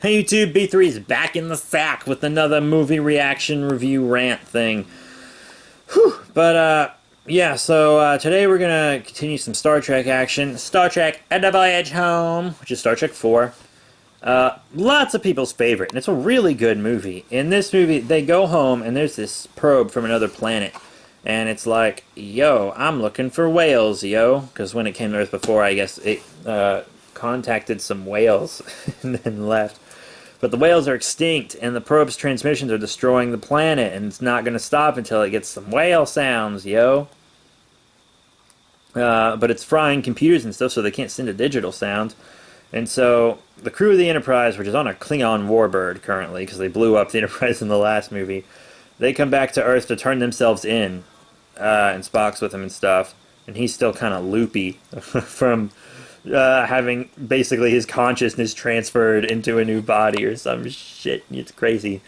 Hey YouTube, B3 is back in the sack with another movie reaction review rant thing. Whew. But, yeah, so today we're gonna continue some Star Trek action. Star Trek and the Voyage Home, which is Star Trek 4. Lots of people's favorite, and it's a really good movie. In this movie, they go home, and there's this probe from another planet. And it's like, yo, I'm looking for whales, yo. Because when it came to Earth before, I guess it contacted some whales and then left. But the whales are extinct, and the probe's transmissions are destroying the planet, and it's not going to stop until it gets some whale sounds, yo. But it's frying computers and stuff, so they can't send a digital sound. And so the crew of the Enterprise, which is on a Klingon warbird currently, because they blew up the Enterprise in the last movie, they come back to Earth to turn themselves in, and Spock's with them and stuff. And he's still kind of loopy from having basically his consciousness transferred into a new body or some shit. It's crazy.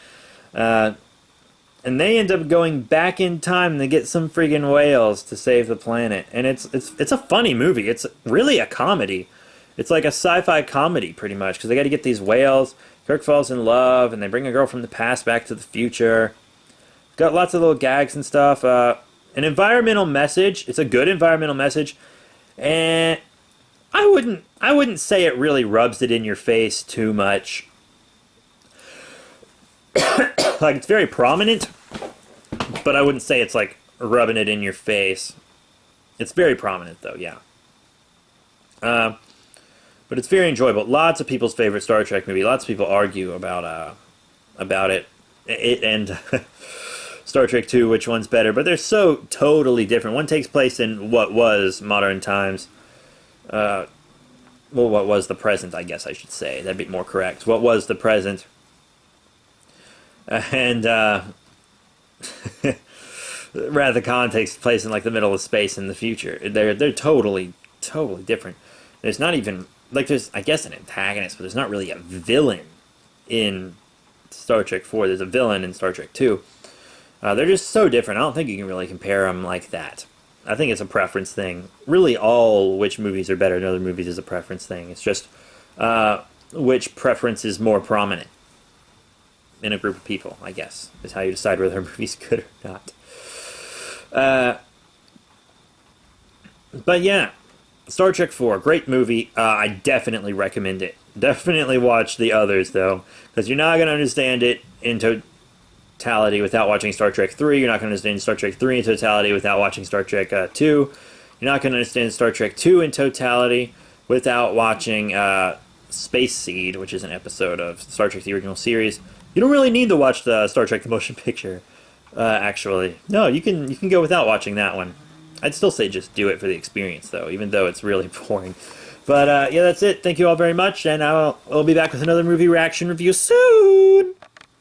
And they end up going back in time to get some friggin' whales to save the planet. And it's a funny movie. It's really a comedy. It's like a sci-fi comedy, pretty much, because they got to get these whales. Kirk falls in love, and they bring a girl from the past back to the future. Got lots of little gags and stuff. An environmental message. It's a good environmental message, and I wouldn't say it really rubs it in your face too much. Like, it's very prominent, but I wouldn't say it's like rubbing it in your face. It's very prominent, though, yeah. But it's very enjoyable. Lots of people's favorite Star Trek movie. Lots of people argue about it. It and Star Trek 2, which one's better. But they're so totally different. One takes place in what was modern times. Well, what was the present, I guess I should say. That'd be more correct. What was the present? And Wrath of Khan takes place in like the middle of space in the future. They're totally different. There's not even like there's I guess an antagonist, but there's not really a villain in Star Trek 4. There's a villain in Star Trek 2. They're just so different. I don't think you can really compare them like that. I think it's a preference thing. Really, all which movies are better than other movies is a preference thing. It's just which preference is more prominent in a group of people, I guess, is how you decide whether a movie's good or not. But yeah, Star Trek 4, great movie. I definitely recommend it. Definitely watch the others, though, because you're not going to understand it in totality without watching Star Trek 3. You're not going to understand Star Trek 3 in totality without watching Star Trek 2. You're not going to understand Star Trek 2 in totality without watching Space Seed, which is an episode of Star Trek the original series. You don't really need to watch the Star Trek the motion picture, actually. No, you can go without watching that one. I'd still say just do it for the experience, though, even though it's really boring. But, yeah, that's it. Thank you all very much, and I'll be back with another movie reaction review soon!